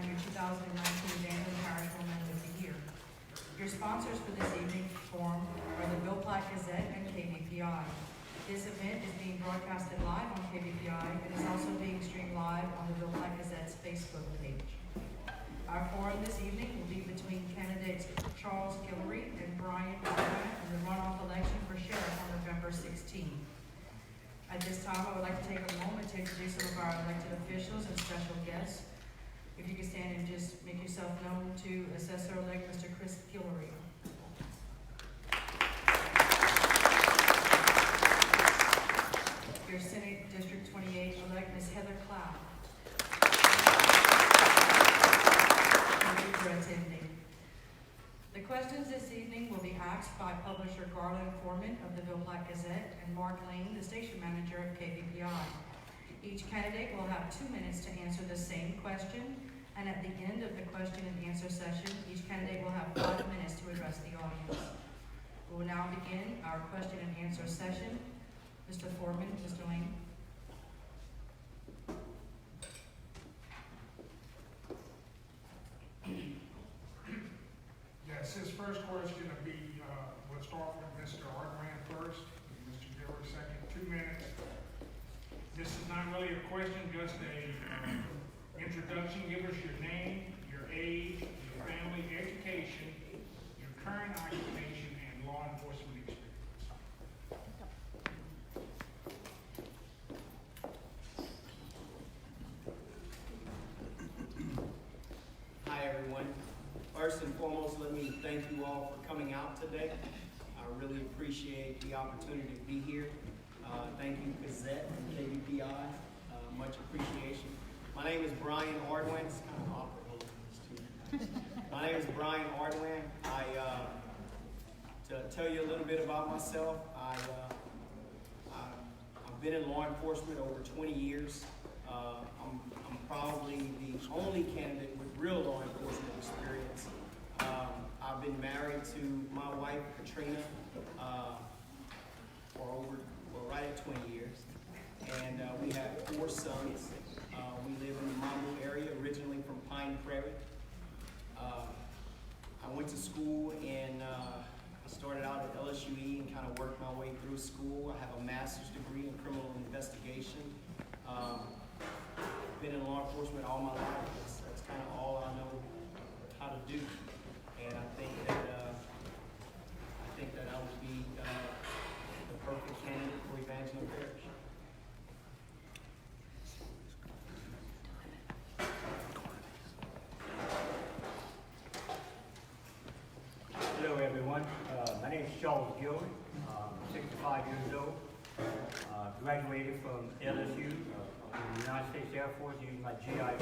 on your 2019 Danville Parish Woman of the Year. Your sponsors for this evening's forum are the Platte Gazette and KBPI. This event is being broadcasted live on KBPI and is also being streamed live on the Platte Gazette's Facebook page. Our forum this evening will be between candidates Charles Guillory and Brian Platte in the runoff election for sheriff on November 16th. At this time, I would like to take a moment to introduce some of our elected officials and special guests. If you could stand and just make yourself known to Assessor-elect Mr. Chris Guillory. Your Senate District 28-elect Ms. Heather Cloud. Thank you for attending. The questions this evening will be asked by publisher Garland Foreman of the Platte Gazette and Mark Lane, the station manager of KBPI. Each candidate will have 2 minutes to answer the same question, and at the end of the question and answer session, each candidate will have 5 minutes to address the audience. We will now begin our question and answer session. Mr. Foreman, Mr. Lane. Yes, his first question will be, we'll start with Mr. Hardman first, and Mr. Dillard second, 2 minutes. This is not really a question, just a introduction. Give us your name, your age, your family, education, your current occupation, and law enforcement experience. Hi everyone. First and foremost, let me thank you all for coming out today. I really appreciate the opportunity to be here. Thank you, Gazette and KBPI. Much appreciation. My name is Brian Ardwan. It's kind of awkward holding these two. My name is Brian Ardwan. To tell you a little bit about myself, I've been in law enforcement over 20 years. I'm probably the only candidate with real law enforcement experience. I've been married to my wife, Katrina, right at 20 years. And we have 4 sons. We live in the Mambo area, originally from Pine Prairie. I went to school and I started out at LSUE and kind of worked my way through school. I have a master's degree in criminal investigation. Been in law enforcement all my life. That's kind of all I know how to do. And I think that I would be the perfect candidate for Evangeline Parish. Hello everyone, my name is Charles Guillory. I'm 65 years old. Graduated from LSU, the United States Air Force, using my GI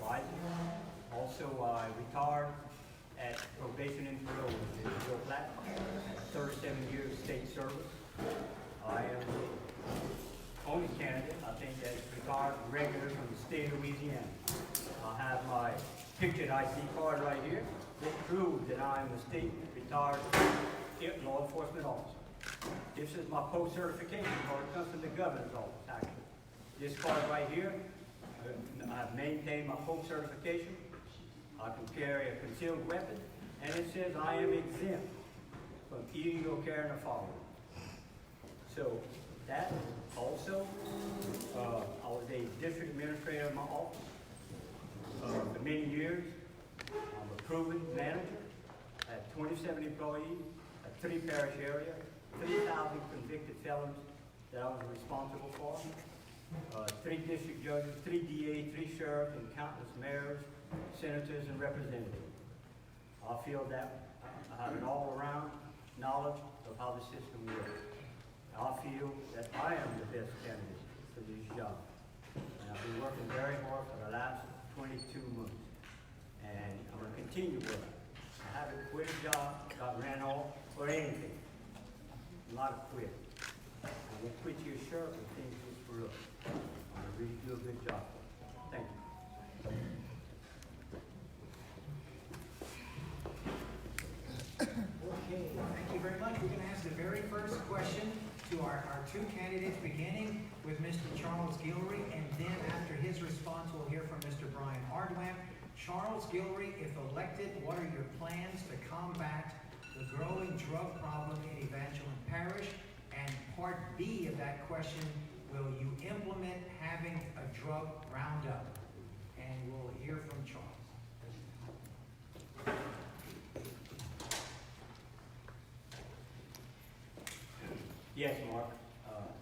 license. Also, I retired at probation and parole in Platte. 37 years state service. I am the only candidate, I think, that's retired regular from the state of Louisiana. I have my pictured IC card right here. This proves that I am a state retired law enforcement officer. This is my post-certification card. It comes from the governor's office, actually. This card right here, I've maintained my post-certification. I can carry a concealed weapon, and it says I am exempt from illegal carrying a firearm. So that also, I was a district administrator in my office for many years. I'm a proven manager. I had 27 employees, a 3 parish area, 3,000 convicted felons that I was responsible for, 3 district judges, 3 DAs, 3 sheriffs, and countless mayors, senators, and representatives. I feel that I have an all-around knowledge of how the system works. I feel that I am the best candidate for this job. And I've been working very hard for the last 22 months. And I'm going to continue with it. I haven't quit a job, got ran off, or anything. I'm not a quitter. I won't quit your shirt when things get screwed up. I'm going to really do a good job. Thank you. Okay, thank you very much. We're going to ask the very first question to our 2 candidates, beginning with Mr. Charles Guillory, and then after his response, we'll hear from Mr. Brian Ardwan. Charles Guillory, if elected, what are your plans to combat the growing drug problem in Evangeline Parish? And part B of that question, will you implement having a drug roundup? And we'll hear from Charles. Yes, Mark.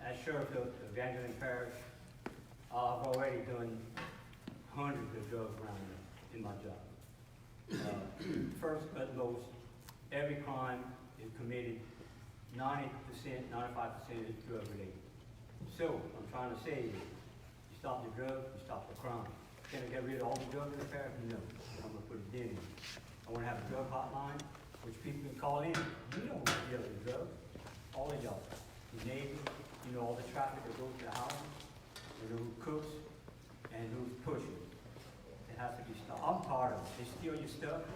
As sheriff of Evangeline Parish, I've already done hundreds of drug roundups in my job. First, utmost, every crime is committed 90%, 95% is drug related. So, I'm trying to say, you stop the drug, you stop the crime. Can I get rid of all the drugs in the parish? No. I'm going to put a dent in it. I want to have a drug hotline, which people can call in. You know who's dealing with drugs. All of y'all. Your neighbors, you know all the traffic that goes to the house, you know who cooks, and who's pushing. It has to be stopped. I'm tired of it. They steal your stuff,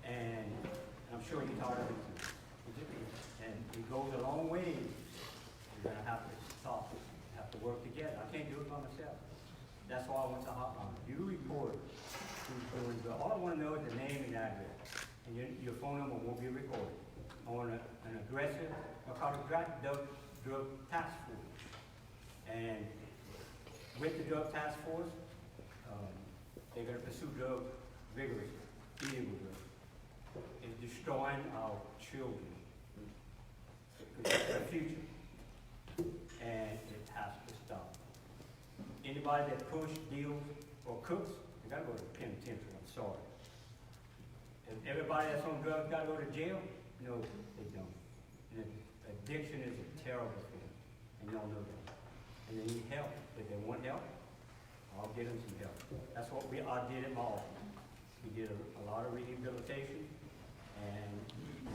and I'm sure you're tired of it too. And it goes a long way. You're gonna have to stop it. You have to work together. I can't do it by myself. That's why I went to hotline. You report who's doing drugs. All I want to know is the name and address, and your phone number won't be recorded. I want an aggressive, I call it drug task force. And with the drug task force, they're going to pursue drugs vigorously, illegal drugs. It's destroying our children. It's their future. And it has to stop. Anybody that push, deals, or cooks, they got to go to the penitentiary. I'm sorry. If everybody that's on drugs got to go to jail, no, they don't. And addiction is a terrible thing, and y'all know that. And they need help. If they want help, I'll get them some help. That's what I did at my office. We did a lot of rehabilitation, and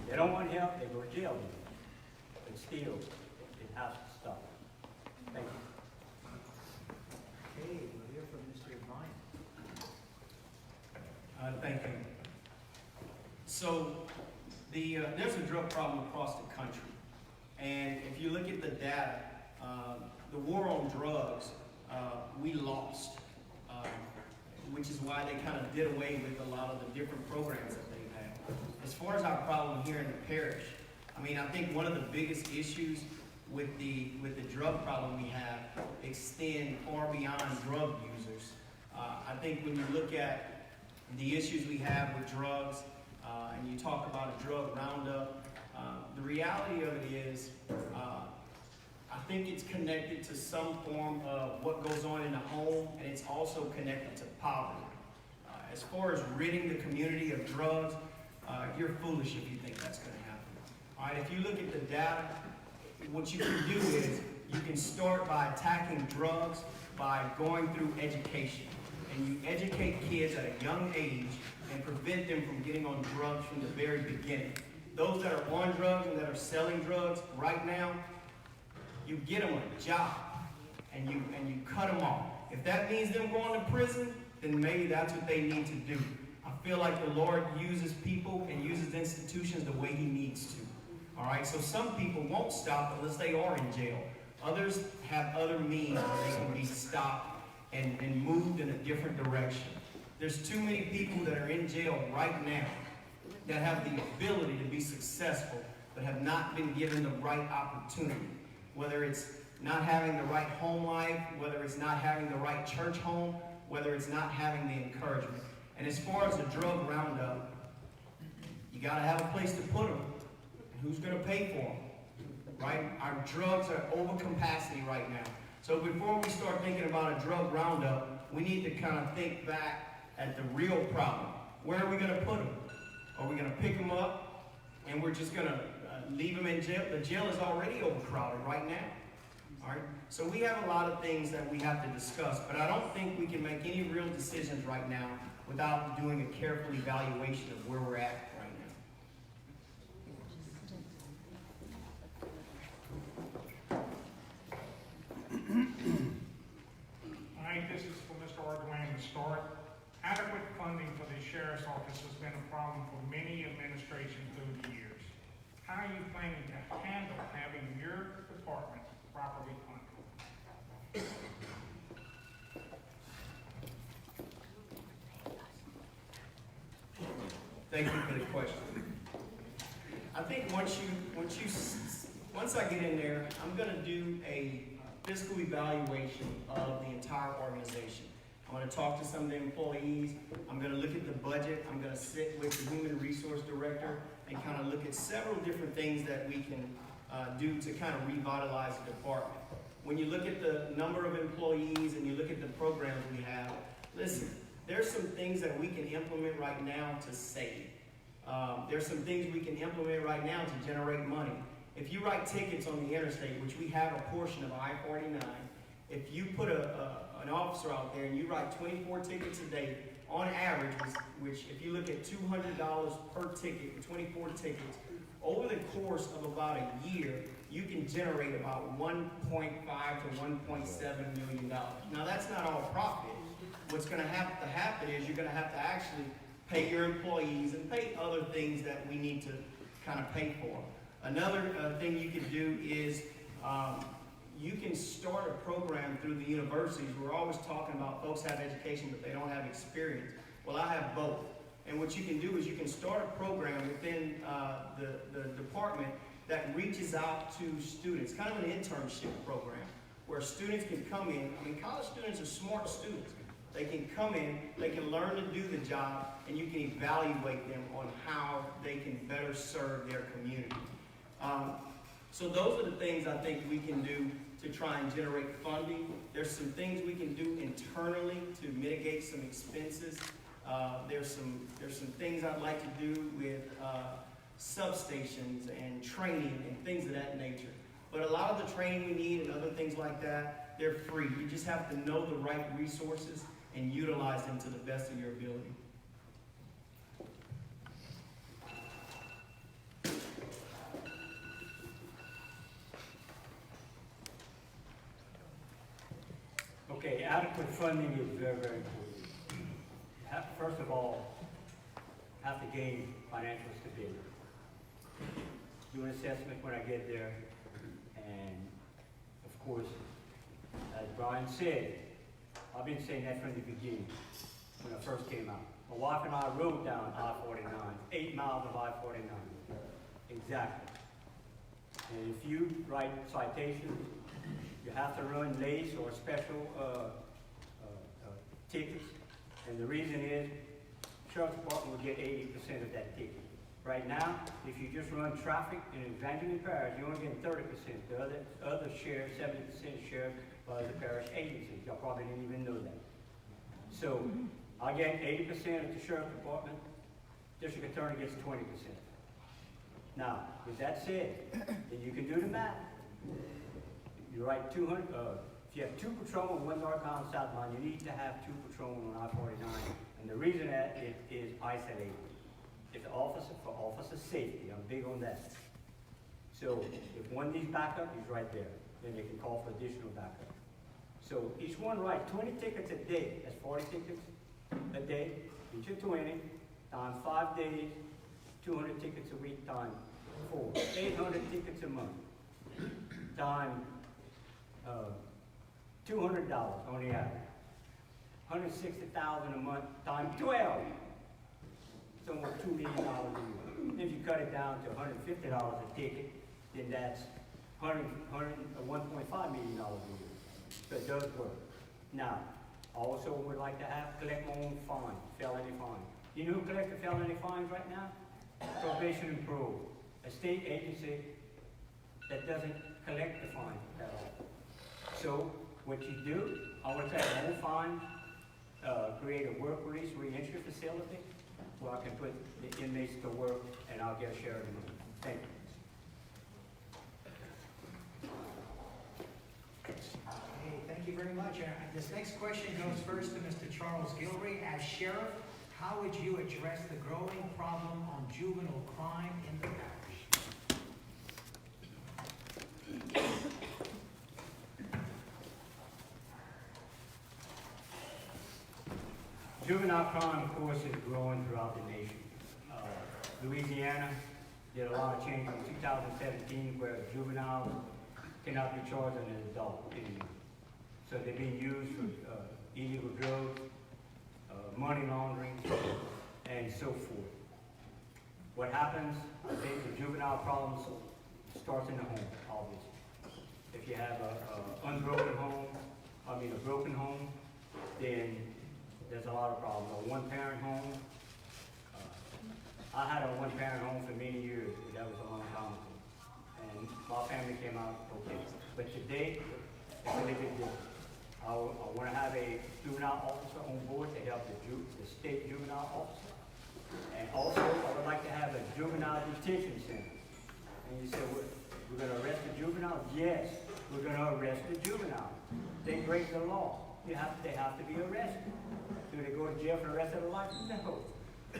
if they don't want help, they go to jail. But still, it has to stop. Thank you. Okay, we'll hear from Mr. Vine. Thank you. So, there's a drug problem across the country. And if you look at the data, the war on drugs, we lost, which is why they kind of did away with a lot of the different programs that they've had. As far as our problem here in the parish, I mean, I think one of the biggest issues with the drug problem we have extend far beyond drug users. I think when you look at the issues we have with drugs, and you talk about a drug roundup, the reality of it is, I think it's connected to some form of what goes on in the home, and it's also connected to poverty. As far as ridding the community of drugs, you're foolish if you think that's going to happen. All right, if you look at the data, what you can do is you can start by attacking drugs by going through education. And you educate kids at a young age and prevent them from getting on drugs from the very beginning. Those that are on drugs and that are selling drugs right now, you get them a job and you cut them off. If that means them going to prison, then maybe that's what they need to do. I feel like the Lord uses people and uses institutions the way He needs to. All right, so some people won't stop unless they are in jail. Others have other means where they can be stopped and moved in a different direction. There's too many people that are in jail right now that have the ability to be successful, but have not been given the right opportunity. Whether it's not having the right home life, whether it's not having the right church home, whether it's not having the encouragement. And as far as the drug roundup, you got to have a place to put them. And who's going to pay for them? Right? Our drugs are over capacity right now. So before we start thinking about a drug roundup, we need to kind of think back at the real problem. Where are we going to put them? Are we going to pick them up and we're just going to leave them in jail? The jail is already overcrowded right now. All right? So we have a lot of things that we have to discuss, but I don't think we can make any real decisions right now without doing a careful evaluation of where we're at right now. All right, this is for Mr. Ordway to start. Adequate funding for the Sheriff's Office has been a problem for many administrations through the years. How are you planning to handle having your department properly funded? Thank you for the question. I think once I get in there, I'm gonna do a fiscal evaluation of the entire organization. I'm gonna talk to some of the employees. I'm gonna look at the budget. I'm gonna sit with the human resource director and kind of look at several different things that we can do to kind of revitalize the department. When you look at the number of employees and you look at the programs we have, listen, there's some things that we can implement right now to save. There's some things we can implement right now to generate money. If you write tickets on the interstate, which we have a portion of I-49, if you put an officer out there and you write 24 tickets a day, on average, which if you look at $200 per ticket for 24 tickets, over the course of about a year, you can generate about $1.5 to $1.7 million. Now that's not all profit. What's going to have to happen is you're going to have to actually pay your employees and pay other things that we need to kind of pay for. Another thing you can do is you can start a program through the universities. We're always talking about folks have education, but they don't have experience. Well, I have both. And what you can do is you can start a program within the department that reaches out to students, kind of an internship program, where students can come in. I mean, college students are smart students. They can come in, they can learn to do the job, and you can evaluate them on how they can better serve their community. So those are the things I think we can do to try and generate funding. There's some things we can do internally to mitigate some expenses. There's some things I'd like to do with substations and training and things of that nature. But a lot of the training we need and other things like that, they're free. You just have to know the right resources and utilize them to the best of your ability. Okay, adequate funding is very, very important. First of all, have to gain financial stability. Do an assessment when I get there, and of course, as Brian said, I've been saying that from the beginning, when I first came out. My wife and I rode down I-49, 8 miles of I-49, exactly. And if you write citations, you have to run lace or special tickets. And the reason is, Sheriff's Department will get 80% of that ticket. Right now, if you just run traffic in Evangeline Parish, you're only getting 30%. The other share, 70% shared by the parish agencies. Y'all probably didn't even know that. So, I get 80% at the Sheriff's Department. District Attorney gets 20%. Now, with that said, then you can do the math. You write 200, if you have 2 patrolmen, 1 northbound, southbound, you need to have 2 patrolmen on I-49. And the reason that it is isolated. It's officer for officer safety. I'm big on that. So if one needs backup, he's right there. Then they can call for additional backup. So each one write 20 tickets a day. That's 40 tickets a day. Each of 20 times 5 days, 200 tickets a week times 4. 800 tickets a month. Time $200 on the average. $160,000 a month times 12. It's almost $2 million a year. If you cut it down to $150 a ticket, then that's $1.5 million a year. So it does work. Now, I also would like to collect my own fine, felony fine. You know who collects the felony fines right now? Probation and Parole, a state agency that doesn't collect the fine at all. So what you do, I want to take my own fine, create a work release reentry facility where I can put the inmates to work and I'll get a share of the money. Thank you. Okay, thank you very much. This next question goes first to Mr. Charles Gilroy. As sheriff, how would you address the growing problem on juvenile crime in the parish? Juvenile crime, of course, is growing throughout the nation. Louisiana did a lot of change in 2017 where juveniles cannot be charged as an adult anymore. So they're being used for illegal drugs, money laundering, and so forth. What happens, I think the juvenile problems starts in the home, obviously. If you have a broken home, then there's a lot of problems. A one-parent home, I had a one-parent home for many years. That was a long time ago. And my family came out okay. But today, it's a little bit different. I want to have a juvenile officer on board to help the state juvenile officer. And also, I would like to have a juvenile detention center. And you say, well, we're going to arrest the juvenile? Yes, we're going to arrest the juvenile. They break the law. They have to be arrested. Do they go to jail for the rest of their life?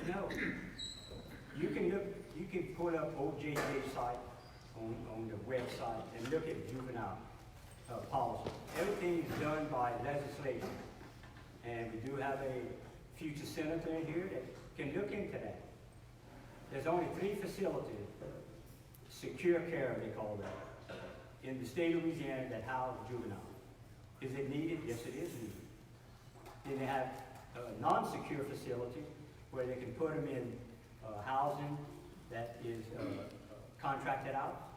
No. You can pull up OJJ site on the website and look at juvenile policy. Everything is done by legislation. And we do have a future senator in here that can look into that. There's only 3 facilities, secure care they call that, in the state of Louisiana that house juveniles. Is it needed? Yes, it is needed. Then they have a non-secure facility where they can put them in housing that is contracted out.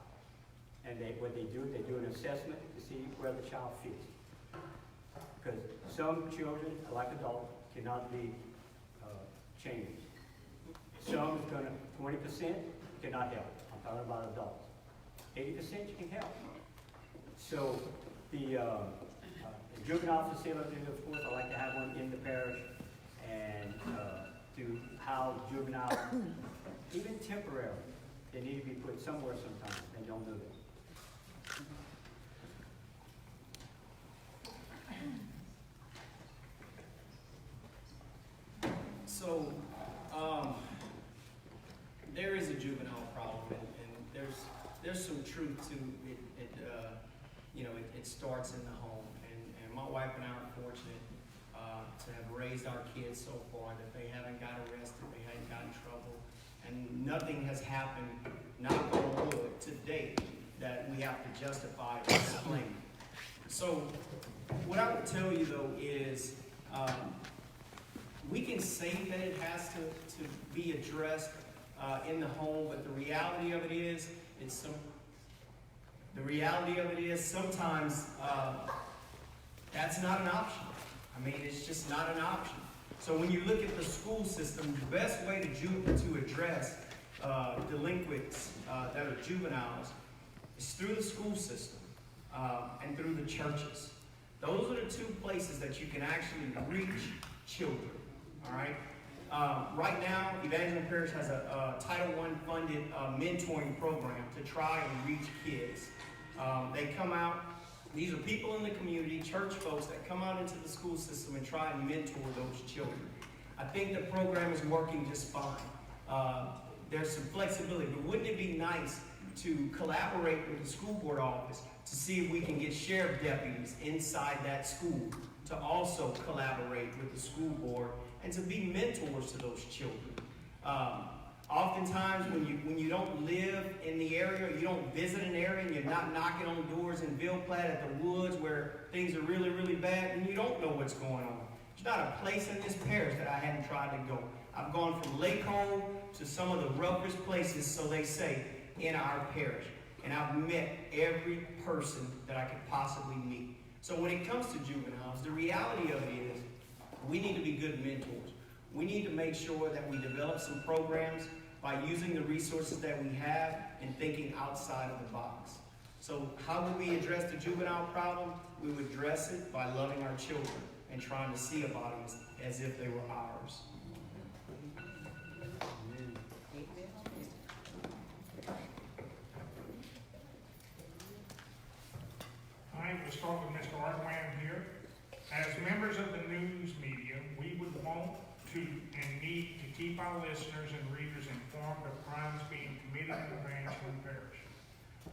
And what they do an assessment to see where the child fits. Because some children, like adults, cannot be changed. Some is going to, 20% cannot help. I'm talking about adults. 80% you can help. So the juvenile facility, of course, I like to have one in the parish and to house juveniles, even temporarily. They need to be put somewhere sometimes. They don't know that. So, there is a juvenile problem, and there's some truth to it. It starts in the home, and my wife and I are fortunate to have raised our kids so far that they haven't got arrested, they haven't got in trouble, and nothing has happened, knock on wood, to date that we have to justify or explain. So, what I would tell you though is, we can say that it has to be addressed in the home, but the reality of it is, sometimes that's not an option. I mean, it's just not an option. So when you look at the school system, the best way to address delinquents that are juveniles is through the school system and through the churches. Those are the 2 places that you can actually reach children. All right. Right now, Evangeline Parish has a Title I funded mentoring program to try and reach kids. They come out. These are people in the community, church folks that come out into the school system and try and mentor those children. I think the program is working just fine. There's some flexibility, but wouldn't it be nice to collaborate with the school board office to see if we can get sheriff deputies inside that school to also collaborate with the school board and to be mentors to those children. Oftentimes when you don't live in the area, or you don't visit an area, and you're not knocking on doors in Ville, Platte, at the woods where things are really, really bad, and you don't know what's going on. There's not a place in this parish that I hadn't tried to go. I've gone from Lake Home to some of the roughest places, so they say, in our parish. And I've met every person that I could possibly meet. So when it comes to juveniles, the reality of it is we need to be good mentors. We need to make sure that we develop some programs by using the resources that we have and thinking outside of the box. So how would we address the juvenile problem? We would address it by loving our children and trying to see about them as if they were ours. All right, we'll start with Mr. Artwan here. As members of the news media, we would want to and need to keep our listeners and readers informed of crimes being committed in Evangeline Parish.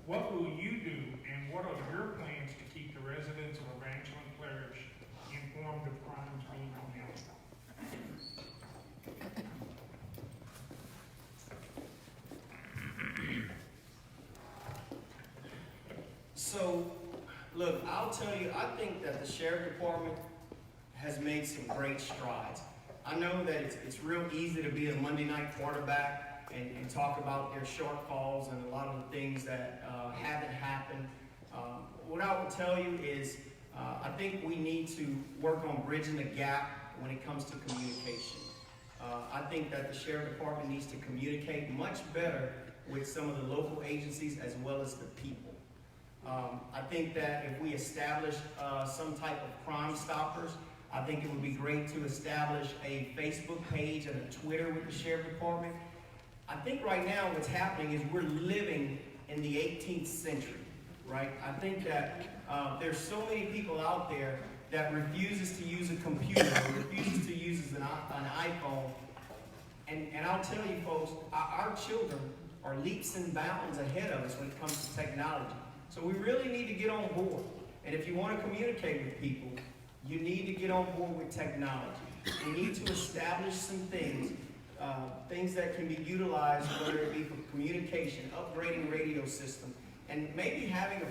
What will you do, and what are your plans to keep the residents of Evangeline Parish informed of crimes being committed? So, look, I'll tell you, I think that the Sheriff Department has made some great strides. I know that it's real easy to be a Monday night quarterback and talk about their shortfalls and a lot of the things that haven't happened. What I will tell you is I think we need to work on bridging the gap when it comes to communication. I think that the Sheriff Department needs to communicate much better with some of the local agencies as well as the people. I think that if we establish some type of Crime Stoppers, I think it would be great to establish a Facebook page and a Twitter with the Sheriff Department. I think right now what's happening is we're living in the 18th century, right? I think that there's so many people out there that refuses to use a computer, or refuses to use an iPhone. And I'll tell you folks, our children are leaps and bounds ahead of us when it comes to technology. So we really need to get on board. And if you want to communicate with people, you need to get on board with technology. We need to establish some things, things that can be utilized, whether it be for communication, upgrading radio system, and maybe having a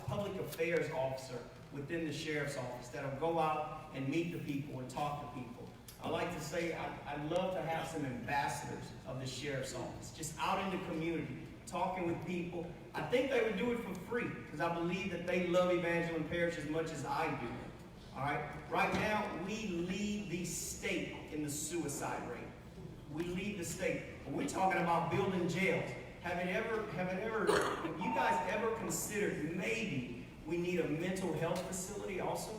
public affairs officer within the sheriff's office that'll go out and meet the people and talk to people. I like to say I'd love to have some ambassadors of the sheriff's office, just out in the community, talking with people. I think they would do it for free, because I believe that they love Evangeline Parish as much as I do. All right? Right now, we lead the state in the suicide rate. We lead the state. When we're talking about building jails, have you guys ever considered maybe we need a mental health facility also?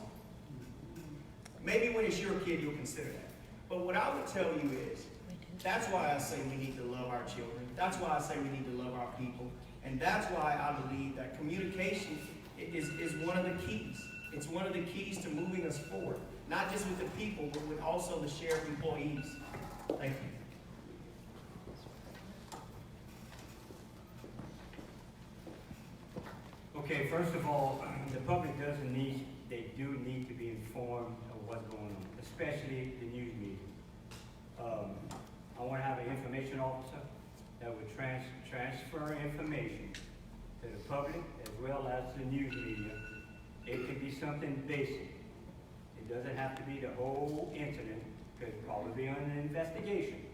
Maybe when it's your kid, you'll consider that. But what I would tell you is, that's why I say we need to love our children. That's why I say we need to love our people. And that's why I believe that communication is one of the keys. It's one of the keys to moving us forward. Not just with the people, but with also the sheriff employees. Thank you. Okay, first of all, the public they do need to be informed of what's going on, especially the news media. I want to have an information officer that would transfer information to the public as well as the news media. It could be something basic. It doesn't have to be the whole incident. It could probably be under an investigation.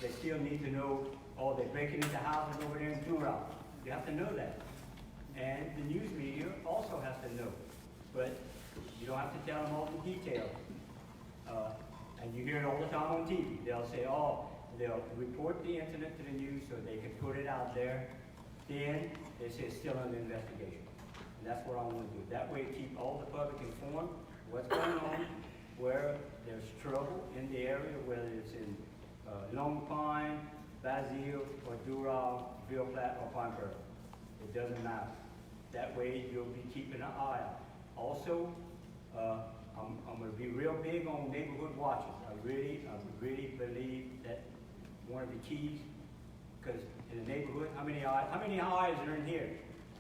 They still need to know, oh, they're breaking into houses over there in Dural. You have to know that. And the news media also has to know. But you don't have to tell them all the details. And you hear it all the time on TV. They'll say, oh, they'll report the incident to the news so they can put it out there. Then they say it's still under investigation. And that's what I want to do. That way, keep all the public informed what's going on, where there's trouble in the area, whether it's in Long Pine, Basile, or Dural, Ville, Platte, or Pineborough. It doesn't matter. That way, you'll be keeping an eye out. Also, I'm going to be real big on neighborhood watches. I really believe that one of the keys, because in the neighborhood, how many eyes are in here?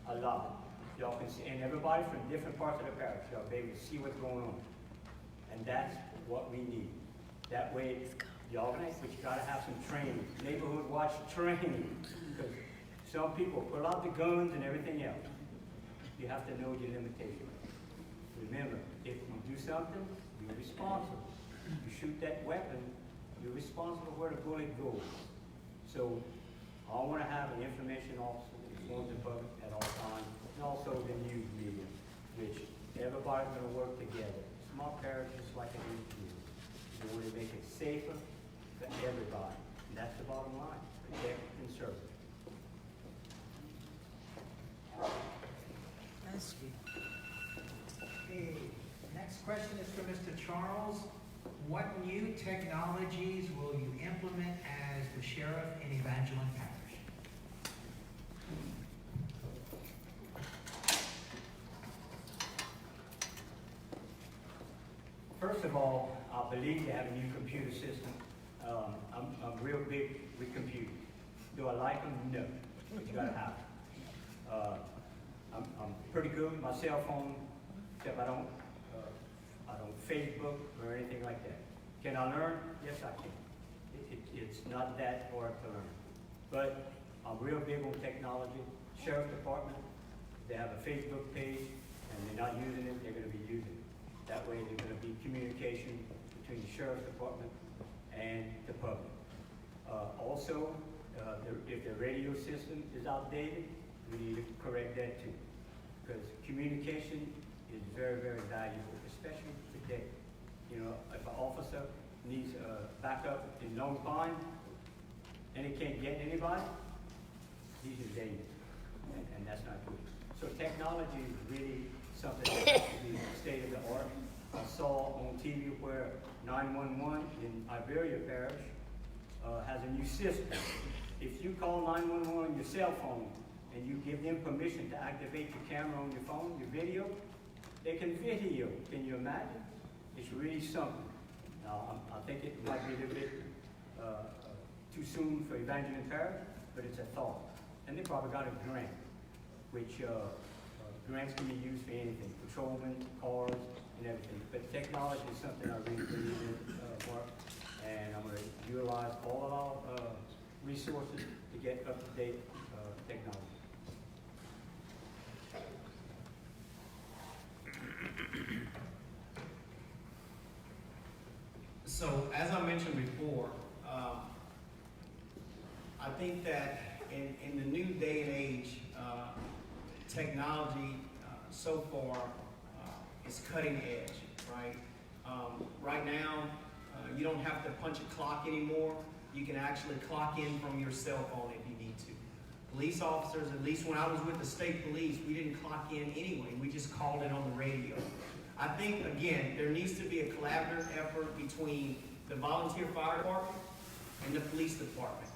A lot. Y'all can see, and everybody from different parts of the parish, y'all be able to see what's going on. And that's what we need. That way, y'all, but you gotta have some training, neighborhood watch training. Because some people pull out the guns and everything else. You have to know your limitations. Remember, if you do something, you're responsible. You shoot that weapon, you're responsible where the bullet goes. So, I want to have an information officer that informs the public at all times, and also the news media, which everybody's going to work together. Small parish just like a news media. We want to make it safer for everybody. And that's the bottom line. Protect and serve. Okay, next question is for Mr. Charles. What new technologies will you implement as the sheriff in Evangeline Parish? First of all, I believe they have a new computer system. I'm real big with computers. Do I like them? No. But you gotta have them. I'm pretty good with my cell phone, except I don't Facebook or anything like that. Can I learn? Yes, I can. It's not that hard to learn. But I'm real big on technology. Sheriff Department, they have a Facebook page, and they're not using it, they're going to be using it. That way there's going to be communication between the Sheriff's Department and the public. Also, if the radio system is outdated, we need to correct that too. Because communication is very, very valuable, especially today. You know, if an officer needs backup in Long Pond and he can't get anybody, he's in danger, and that's not good. So technology is really something that has to be state of the art. I saw on TV where 911 in Iberia Parish has a new system. If you call 911 on your cell phone and you give them permission to activate your camera on your phone, your video, they can video. Can you imagine? It's really something. Now, I think it might be a little bit too soon for Evangeline Parish, but it's a thought. And they probably got a grant, which grants can be used for anything, patrolmen, cars, and everything. But technology is something I really believe in, Mark, and I'm going to utilize all of our resources to get up-to-date technology. So, as I mentioned before, I think that in the new day and age, technology so far is cutting edge, right? Right now, you don't have to punch a clock anymore. You can actually clock in from your cell phone if you need to. Police officers, at least when I was with the state police, we didn't clock in anyway. We just called it on the radio. I think, again, there needs to be a collaborative effort between the volunteer fire department and the police department.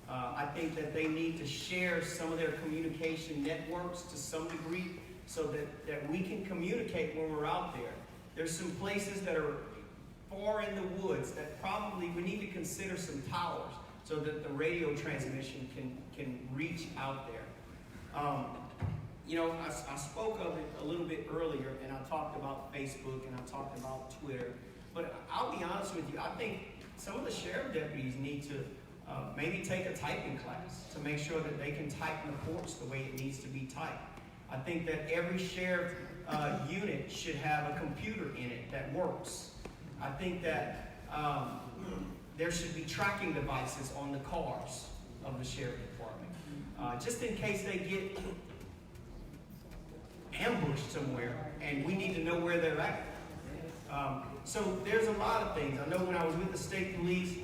I think that they need to share some of their communication networks to some degree so that we can communicate when we're out there. There's some places that are far in the woods that probably we need to consider some towers so that the radio transmission can reach out there. You know, I spoke of it a little bit earlier, and I talked about Facebook and I talked about Twitter. But I'll be honest with you, I think some of the sheriff deputies need to maybe take a typing class to make sure that they can type reports the way it needs to be typed. I think that every sheriff unit should have a computer in it that works. I think that there should be tracking devices on the cars of the sheriff department, just in case they get ambushed somewhere and we need to know where they're at. So there's a lot of things. I know when I was with the state police,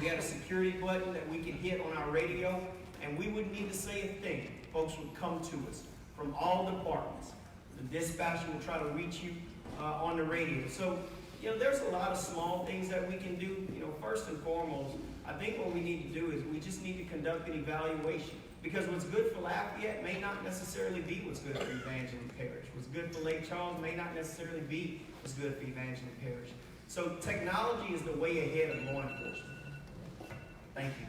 we had a security button that we could hit on our radio, and we wouldn't need to say a thing. Folks would come to us from all departments. The dispatcher would try to reach you on the radio. So, you know, there's a lot of small things that we can do. You know, first and foremost, I think what we need to do is we just need to conduct an evaluation. Because what's good for Lafayette may not necessarily be what's good for Evangeline Parish. What's good for Lake Charles may not necessarily be what's good for Evangeline Parish. So technology is the way ahead of law enforcement. Thank you.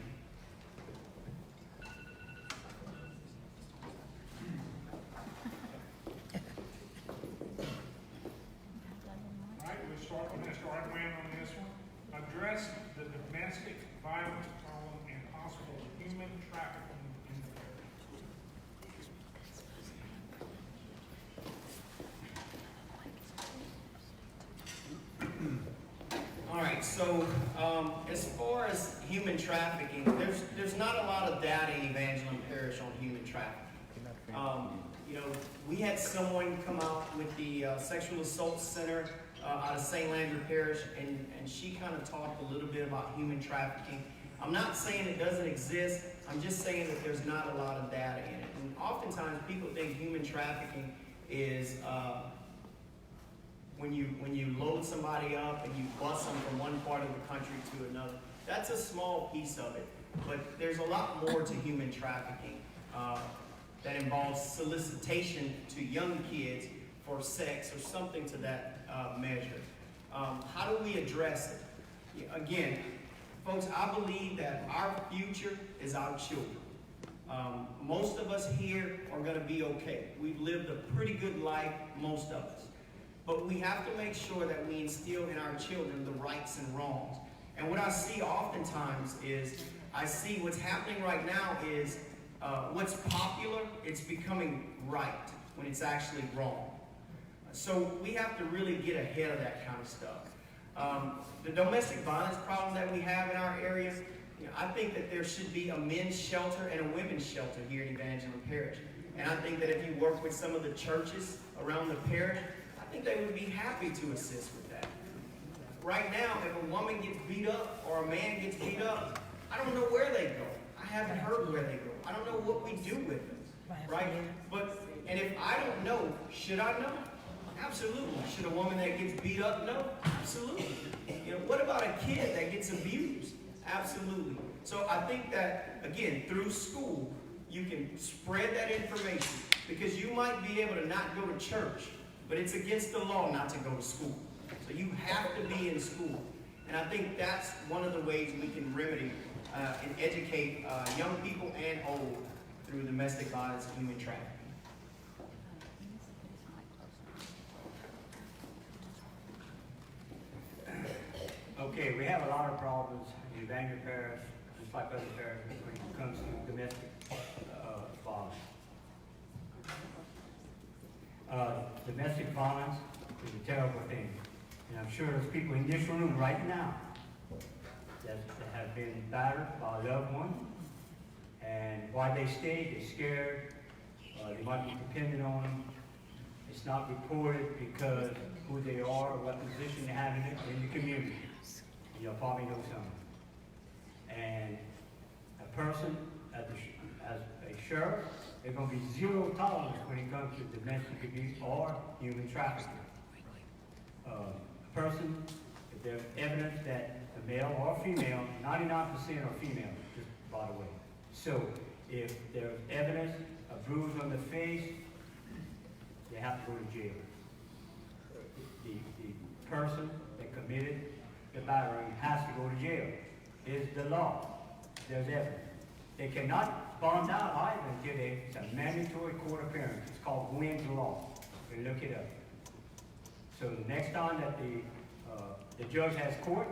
All right, we'll start with Mr. Artman on this one. Address the domestic violence problem and possible human trafficking in the All right, so as far as human trafficking, there's not a lot of data in Evangeline Parish on human trafficking. You know, we had someone come out with the Sexual Assault Center out of St. Landry Parish, and she kind of talked a little bit about human trafficking. I'm not saying it doesn't exist, I'm just saying that there's not a lot of data in it. And oftentimes people think human trafficking is when you load somebody up and you bus them from one part of the country to another. That's a small piece of it, but there's a lot more to human trafficking that involves solicitation to young kids for sex or something to that measure. How do we address it? Again, folks, I believe that our future is our children. Most of us here are going to be okay. We've lived a pretty good life, most of us. But we have to make sure that we instill in our children the rights and wrongs. And what I see oftentimes is, I see what's happening right now is what's popular, it's becoming right when it's actually wrong. So we have to really get ahead of that kind of stuff. The domestic violence problem that we have in our area, You know, I think that there should be a men's shelter and a women's shelter here in Evangeline Parish. And I think that if you work with some of the churches around the parish, I think they would be happy to assist with that. Right now, if a woman gets beat up or a man gets beat up, I don't know where they go. I haven't heard where they go. I don't know what we do with them, right? And if I don't know, should I know? Absolutely. Should a woman that gets beat up know? Absolutely. You know, what about a kid that gets abused? Absolutely. So I think that, again, through school, you can spread that information, because you might be able to not go to church, but it's against the law not to go to school. So you have to be in school. And I think that's one of the ways we can remedy and educate young people and old through domestic violence and human trafficking. Okay, we have a lot of problems in Evangeline Parish, just like other parishes, when it comes to domestic violence. Domestic violence is a terrible thing. And I'm sure there's people in this room right now that have been battered by a loved one. And why they stay, they're scared. They might be dependent on them. It's not reported because who they are or what position they have in the community. You'll probably know some. And a person as a sheriff, there's going to be zero tolerance when it comes to domestic abuse or human trafficking. A person, if there's evidence that a male or female, 99% are female, just by the way. So if there's evidence, a bruise on the face, they have to go to jail. The person that committed the battery has to go to jail. It's the law. There's evidence. They cannot bond out either until it's a mandatory court appearance. It's called Wynn's Law. You can look it up. So the next time that the judge has court,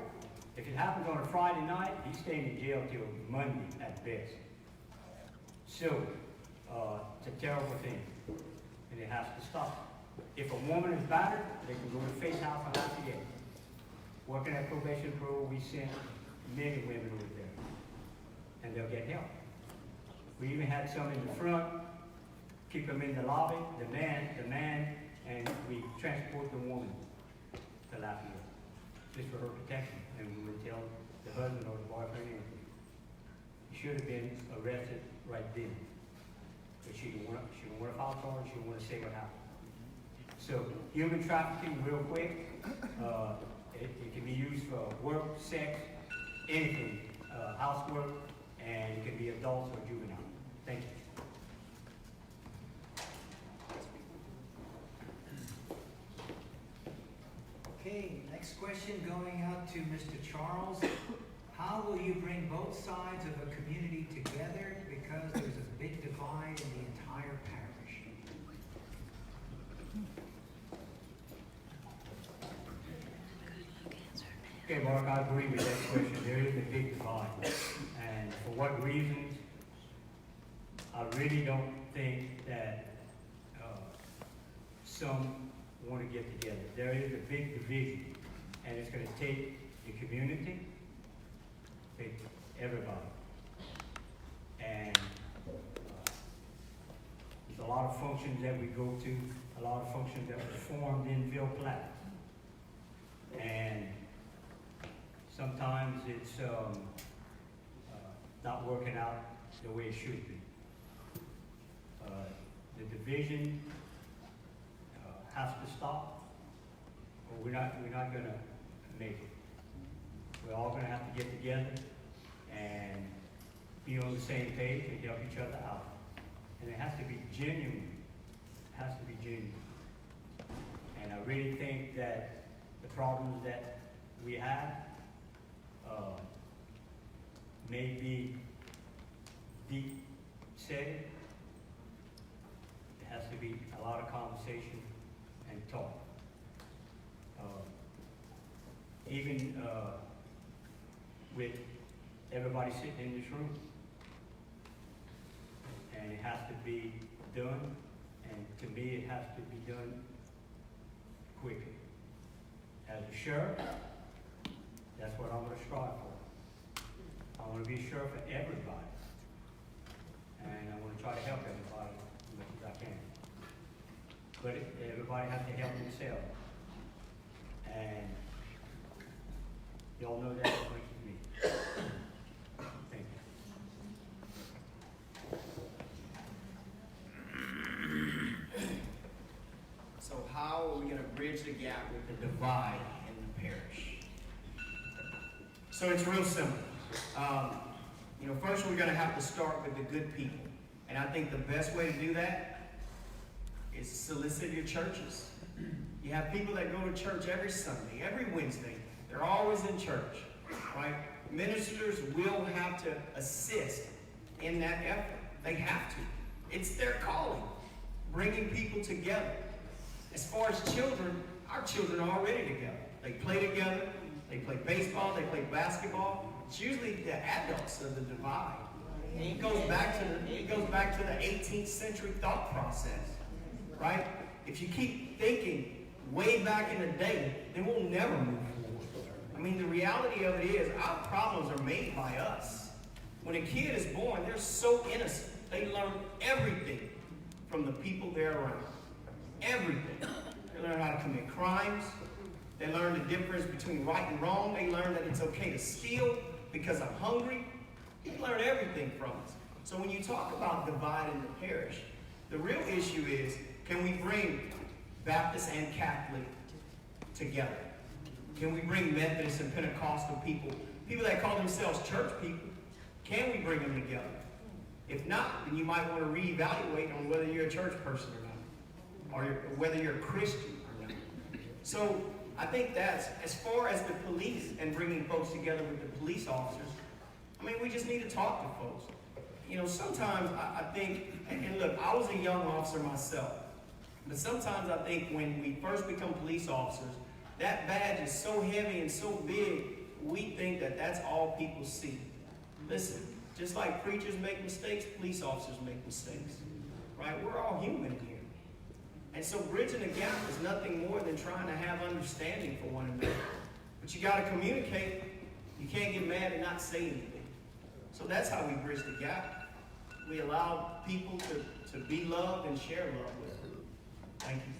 if it happens on a Friday night, he's staying in jail till Monday at best. So it's a terrible thing, and it has to stop. If a woman is battered, they can go to Faith House on Lafayette. Working at probation parole, we sent many women over there, and they'll get help. We even had some in the front, keep them in the lobby, the man, and we transport the woman to Lafayette, just for her protection. And we would tell the husband or the boyfriend anything. He should have been arrested right then, but she didn't want to file charge. She didn't want to say what happened. So human trafficking, real quick. It can be used for work, sex, anything, housework, and it can be adults or juvenile. Thank you. Okay, next question going out to Mr. Charles. How will you bring both sides of a community together because there's a big divide in the entire parish? Okay, Mark, I agree with that question. There is a big divide. And for what reasons, I really don't think that some want to get together. There is a big division, and it's going to take the community, take everybody. And there's a lot of functions that we go to, a lot of functions that were formed in Ville, Platte. And sometimes it's not working out the way it should be. The division has to stop, or we're not going to make it. We're all going to have to get together and be on the same page and help each other out. And it has to be genuine. It has to be genuine. And I really think that the problems that we have may be deep setting. There has to be a lot of conversation and talk. Even with everybody sitting in this room. And it has to be done, and to me it has to be done quickly. As a sheriff, that's what I'm going to strive for. I want want to be sure for everybody. And I want to try to help everybody as much as I can. But everybody has to help themselves. And y'all know that as much as me. Thank you. So how are we going to bridge the gap with the divide in the parish? So it's real simple. First we're going to have to start with the good people. And I think the best way to do that is solicit your churches. You have people that go to church every Sunday, every Wednesday. They're always in church, right? Ministers will have to assist in that effort. They have to. It's their calling, bringing people together. As far as children, our children are already together. They play together. They play baseball. They play basketball. It's usually the adults of the divide. And it goes back to the 18th century thought process, right? If you keep thinking way back in the day, then we'll never move forward. I mean, the reality of it is our problems are made by us. When a kid is born, they're so innocent. They learn everything from the people they're around. Everything. They learn how to commit crimes. They learn the difference between right and wrong. They learn that it's okay to steal because I'm hungry. They learn everything from us. So when you talk about dividing the parish, the real issue is, can we bring Baptist and Catholic together? Can we bring Methodist and Pentecostal people that call themselves church people, can we bring them together? If not, then you might want to reevaluate on whether you're a church person or not, or whether you're a Christian or not. So I think that's, as far as the police and bringing folks together with the police officers, I mean, we just need to talk to folks. Sometimes I think, and look, I was a young officer myself, but sometimes I think when we first become police officers, that badge is so heavy and so big, we think that that's all people see. Listen, just like preachers make mistakes, police officers make mistakes, right? We're all human here. And so bridging the gap is nothing more than trying to have understanding for one another. But you got to communicate. You can't get mad and not say anything. So that's how we bridge the gap. We allow people to be loved and share love with them. Thank you.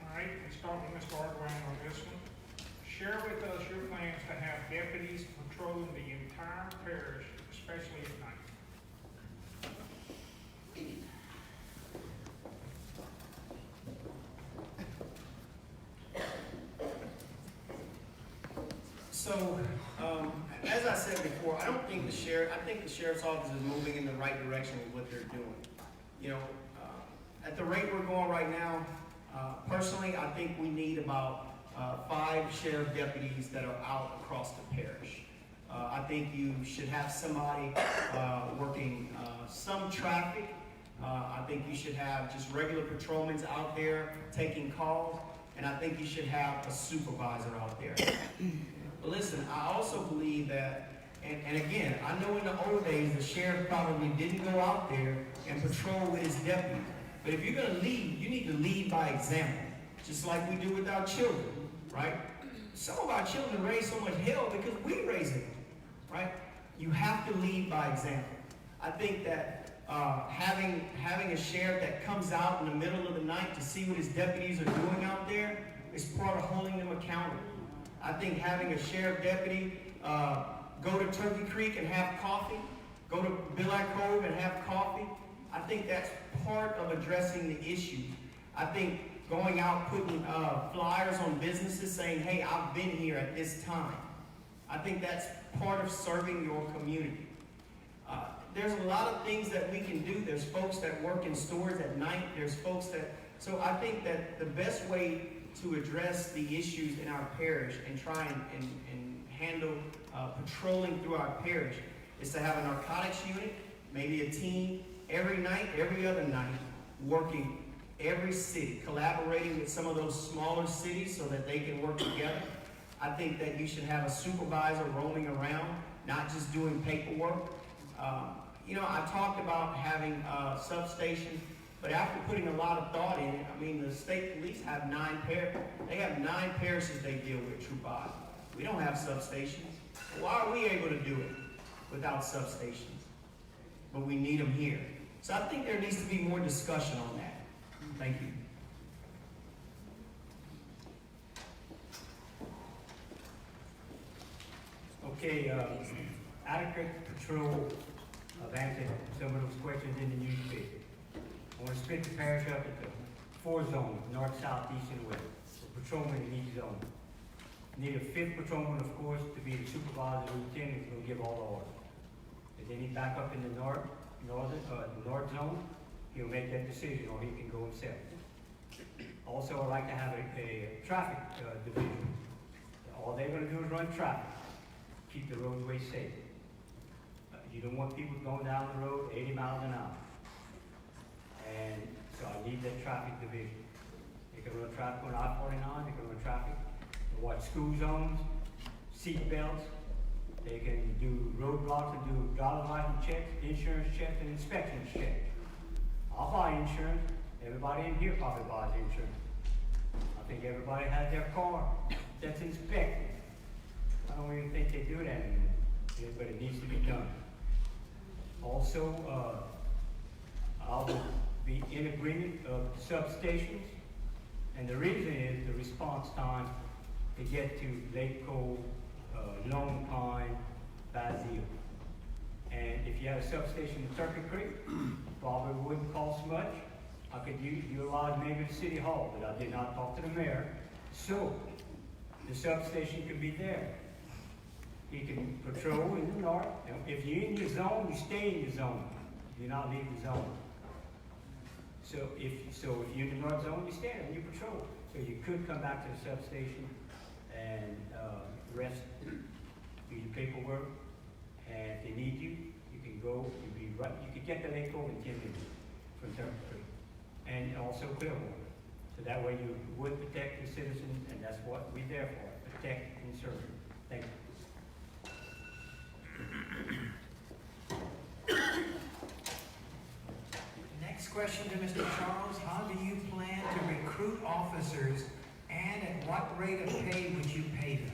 All right, let's start with Mr. Ardoin on this one. Share with us your plans to have deputies patrolling the entire parish, especially at night. So, as I said before, I think the sheriff's office is moving in the right direction with what they're doing. At the rate we're going right now, personally, I think we need about 5 sheriff deputies that are out across the parish. I think you should have somebody working some traffic. I think you should have just regular patrolmen out there taking calls, and I think you should have a supervisor out there. But listen, I also believe that, and again, I know in the old days the sheriff probably didn't go out there and patrol with his deputy. But if you're going to lead, you need to lead by example, just like we do with our children, right? Some of our children raise so much hell because we raise them, right? You have to lead by example. I think that having a sheriff that comes out in the middle of the night to see what his deputies are doing out there is part of holding them accountable. I think having a sheriff deputy go to Turkey Creek and have coffee, go to Ville Cove and have coffee, I think that's part of addressing the issue. I think going out putting flyers on businesses saying, hey, I've been here at this time. I think that's part of serving your community. There's a lot of things that we can do. There's folks that work in stores at night. There's folks that, so I think that the best way to address the issues in our parish and try and handle patrolling through our parish is to have a narcotics unit, maybe a team, every night, every other night, working every city, collaborating with some of those smaller cities so that they can work together. I think that you should have a supervisor roaming around, not just doing paperwork. I talked about having a substation But after putting a lot of thought in it, I mean, the state police have 9 parishes they deal with, True Bob. We don't have substations. Why are we able to do it without substations? But we need them here. So I think there needs to be more discussion on that. Thank you. Okay, adequate patrol. I've answered some of those questions in the newspaper. I want to split the parish up into 4 zones, north, south, east, and west. The patrolman in each zone. Need a 5th patrolman, of course, to be the supervisor, lieutenant, who's going to give all the orders. If they need backup in the north zone, he'll make that decision, or he can go himself. Also, I'd like to have a traffic division. All they're going to do is run traffic, keep the roadway safe. You don't want people going down the road 80 miles an hour. And so I need that traffic division. They can run traffic on I-49, they can run traffic, watch school zones, seat belts. They can do roadblocks and do driver's license checks, insurance checks, and inspections checks. I'll buy insurance. Everybody in here probably buys insurance. I think everybody has their car that's inspected. I don't even think they do that anymore, but it needs to be done. Also, I'll be in agreement of substations, and the reason is the response time to get to Lake Cove, Lone Pine, Bazille. And if you had a substation in Turkey Creek, probably wouldn't cost much. I could utilize maybe the city hall, but I did not talk to the mayor. So, the substation could be there. You can patrol in the north. If you're in your zone, you stay in your zone. You do not leave the zone. So if you're in the north zone, you stay there and you patrol. So you could come back to the substation and rest, do your paperwork, and if they need you, you can go. You could get to Lake Cove in 10 minutes from Turkey Creek, and also Clearwater. So that way you would protect the citizens, and that's what we're there for: protect and serve. Thank you. Next question to Mr. Charles. How do you plan to recruit officers, and at what rate of pay would you pay them?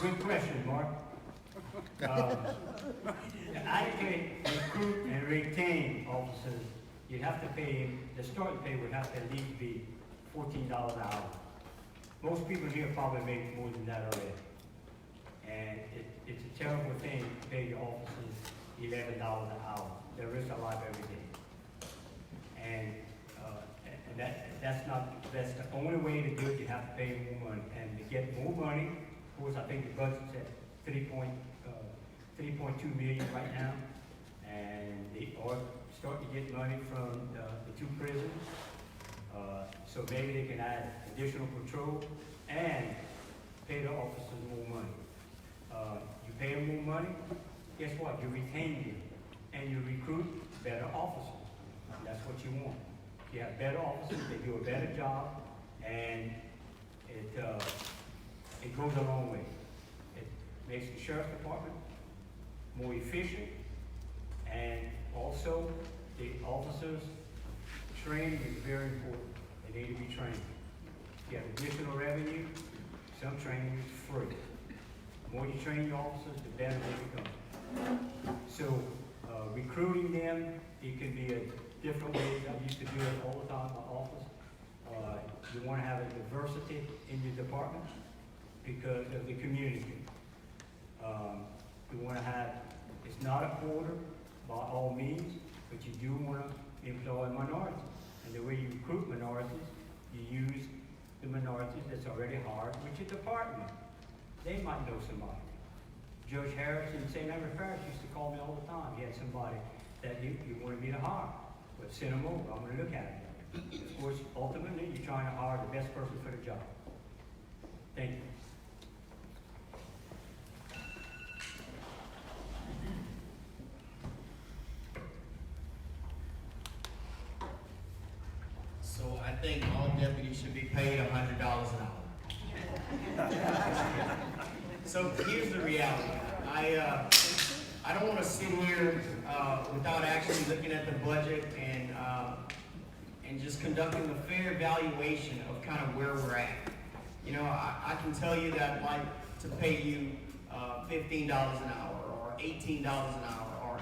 Good question, Mark. To adequately recruit and retain officers, you'd have to pay them, the starting pay would have to at least be $14 an hour. Most people here probably make more than that already. And it's a terrible thing to pay your officers $11 an hour. They risk their life every day. And that's the only way to do it. You have to pay more money. And to get more money, of course, I think the budget's at $3.2 million right now. And they are starting to get money from the 2 prisons. So maybe they can add additional patrol and pay the officers more money. You pay them more money, guess what? You retain them and you recruit better officers. That's what you want. You have better officers, they do a better job, and it goes a long way. It makes the sheriff's department more efficient, and also the officers' training is very important. They need to be trained. If you have additional revenue, some training is free. The more you train your officers, the better they become. So recruiting them, it can be a different way. I used to do it all the time in my office. You want to have a diversity in your department because of the community. You want to have, it's not a quota by all means, but you do want to employ minorities. And the way you recruit minorities, you use the minorities that's already hired with your department. They might know somebody. Judge Harris in St. Edward Parish used to call me all the time. He had somebody that he wanted me to hire. But send them over, I'm going to look at it. Of course, ultimately, you're trying to hire the best person for the job. Thank you. So I think all deputies should be paid $100 an hour. So here's the reality. I don't want to sit here without actually looking at the budget and just conducting a fair evaluation of kind of where we're at. You know, I can tell you that I'd like to pay you $15 an hour or $18 an hour,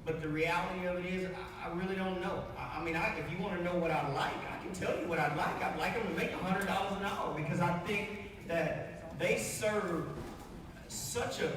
but the reality of it is I really don't know. I mean, if you want to know what I'd like, I can tell you what I'd like. I'd like them to make $100 an hour because I think that they serve such a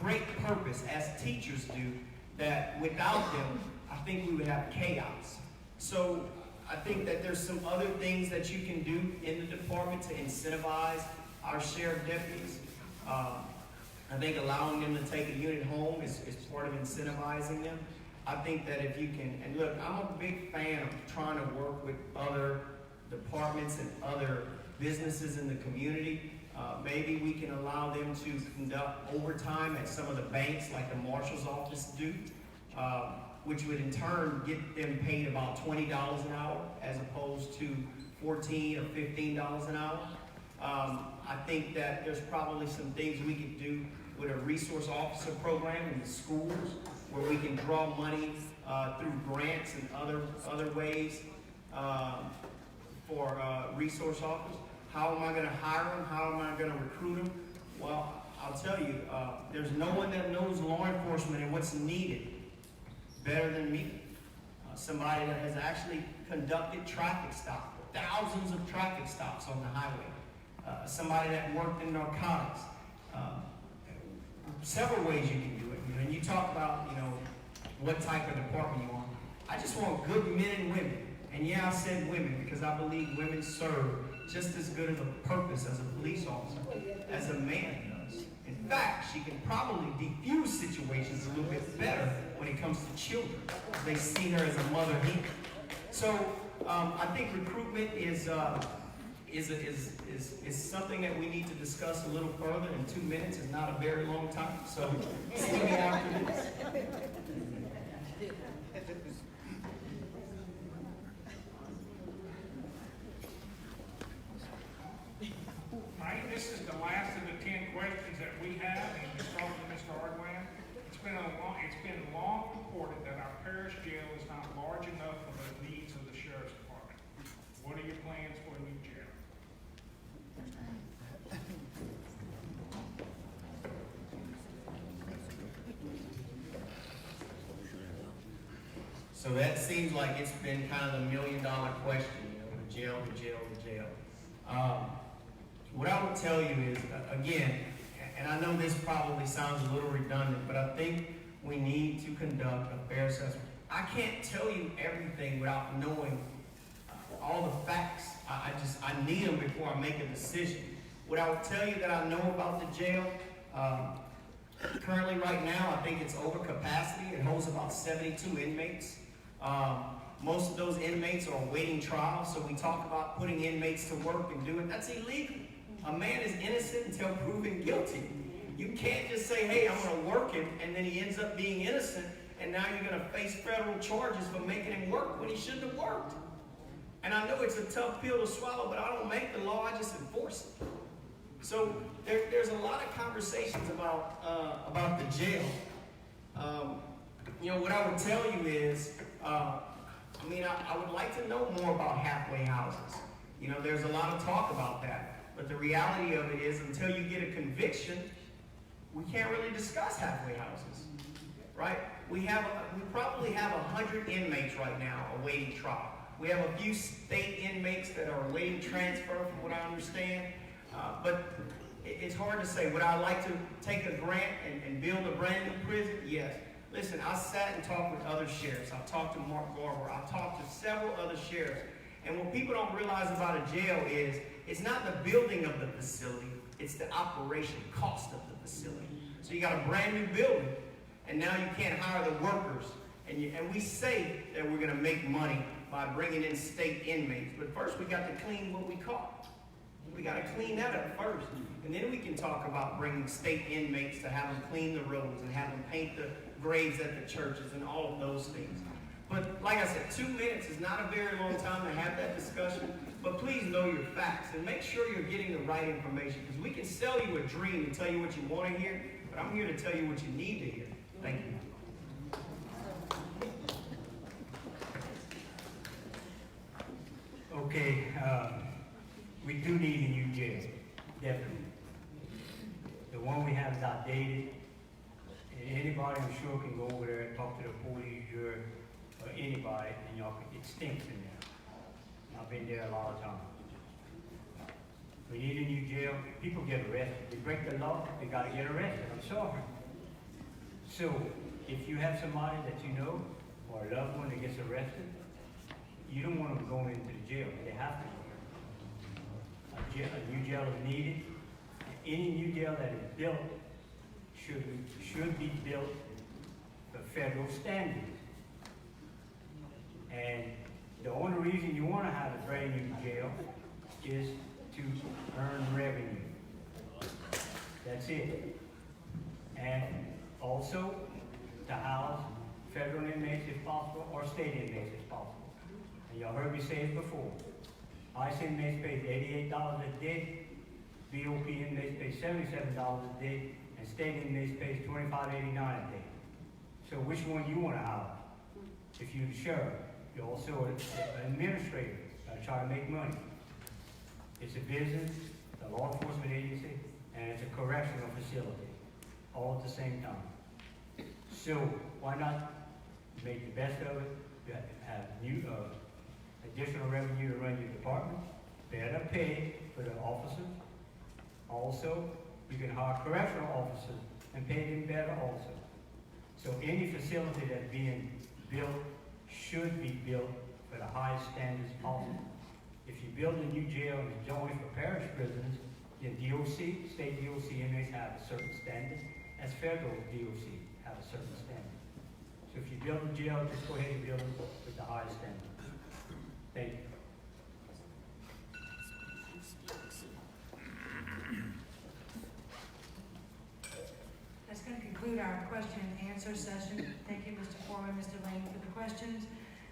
great purpose as teachers do that without them, I think we would have chaos. So I think that there's some other things that you can do in the department to incentivize our sheriff deputies. I think allowing them to take a unit home is part of incentivizing them. I think that if you can, and look, I'm a big fan of trying to work with other departments and other businesses in the community. Maybe we can allow them to conduct overtime at some of the banks like the marshal's office do, which would in turn get them paid about $20 an hour as opposed to $14 or $15 an hour. I think that there's probably some things we could do with a resource officer program in the schools where we can draw money through grants and other ways for resource officers. How am I going to hire them? How am I going to recruit them? Well, I'll tell you, there's no one that knows law enforcement and what's needed better than me. Somebody that has actually conducted traffic stops, thousands of traffic stops on the highway. Somebody that worked in narcotics. Several ways you can do it. You know, and you talk about, you know, what type of department you want. I just want good men and women. And yeah, I said women because I believe women serve just as good of a purpose as a police officer as a man does. In fact, she can probably defuse situations a little bit better when it comes to children. They see her as a mother hen. So I think recruitment is something that we need to discuss a little further. And 2 minutes is not a very long time. So see me after this. Mike, this is the last of the 10 questions that we have, and we start with Mr. Hardware. It's been long reported that our parish jail is not large enough for the needs of the sheriff's department. What are your plans for a new jail? So that seems like it's been kind of the $1 million question, you know, the jail. What I would tell you is, again, and I know this probably sounds a little redundant, but I think we need to conduct a fair assessment. I can't tell you everything without knowing all the facts. I need them before I make a decision. What I would tell you that I know about the jail, currently right now, I think it's over capacity. It holds about 72 inmates. Most of those inmates are awaiting trial, so we talk about putting inmates to work and doing, that's illegal. A man is innocent until proven guilty. You can't just say, hey, I'm going to work him, and then he ends up being innocent, and now you're going to face federal charges for making him work when he shouldn't have worked. And I know it's a tough pill to swallow, but I don't make the law, I just enforce it. So there's a lot of conversations about the jail. You know, what I would tell you is, I would like to know more about halfway houses. You know, there's a lot of talk about that. But the reality of it is, until you get a conviction, we can't really discuss halfway houses, right? We probably have 100 inmates right now awaiting trial. We have a few state inmates that are awaiting transfer, from what I understand. But it's hard to say. Would I like to take a grant and build a brand new prison? Yes. Listen, I sat and talked with other sheriffs. I've talked to Mark Garber. I've talked to several other sheriffs. And what people don't realize about a jail is, it's not the building of the facility, it's the operation cost of the facility. So you got a brand new building, and now you can't hire the workers. And we say that we're going to make money by bringing in state inmates. But first we got to clean what we caught. We got to clean that up first. And then we can talk about bringing state inmates to have them clean the roads and have them paint the graves at the churches and all of those things. But like I said, 2 minutes is not a very long time to have that discussion. But please know your facts and make sure you're getting the right information. Because we can sell you a dream and tell you what you want to hear. But But I'm here to tell you what you need to hear. Thank you. Okay, we do need a new jail, definitely. The one we have is outdated. And anybody, I'm sure, can go over there and talk to the police or anybody, and y'all can, it stinks in there. I've been there a lot of times. We need a new jail. People get arrested. They break the law, they gotta get arrested. I'm sorry. So, if you have somebody that you know, or a loved one that gets arrested, you don't want them going into the jail. They have to go. A new jail is needed. Any new jail that is built should be built to federal standards. And the only reason you want to have a brand new jail is to earn revenue. That's it. And also to house federal inmates if possible, or state inmates if possible. And y'all heard me say it before. ICE inmates pay $88 a day, BOP inmates pay $77 a day, and state inmates pay $25.89 a day. So which one you want to house? If you're the sheriff, you're also an administrator, try to make money. It's a business, it's a law enforcement agency, and it's a correctional facility, all at the same time. So why not make the best of it? You have new, additional revenue to run your department, better pay for the officers. Also, you can hire correctional officers and pay them better also. So any facility that's being built should be built for the highest standards possible. If you build a new jail and it's only for parish prisoners, then DOC, state DOC inmates have a certain standard, as federal DOC have a certain standard. So if you build a jail, just go ahead and build it with the highest standard. Thank you. That's going to conclude our question and answer session. Thank you, Mr. Foreman, Mr. Lane, for the questions.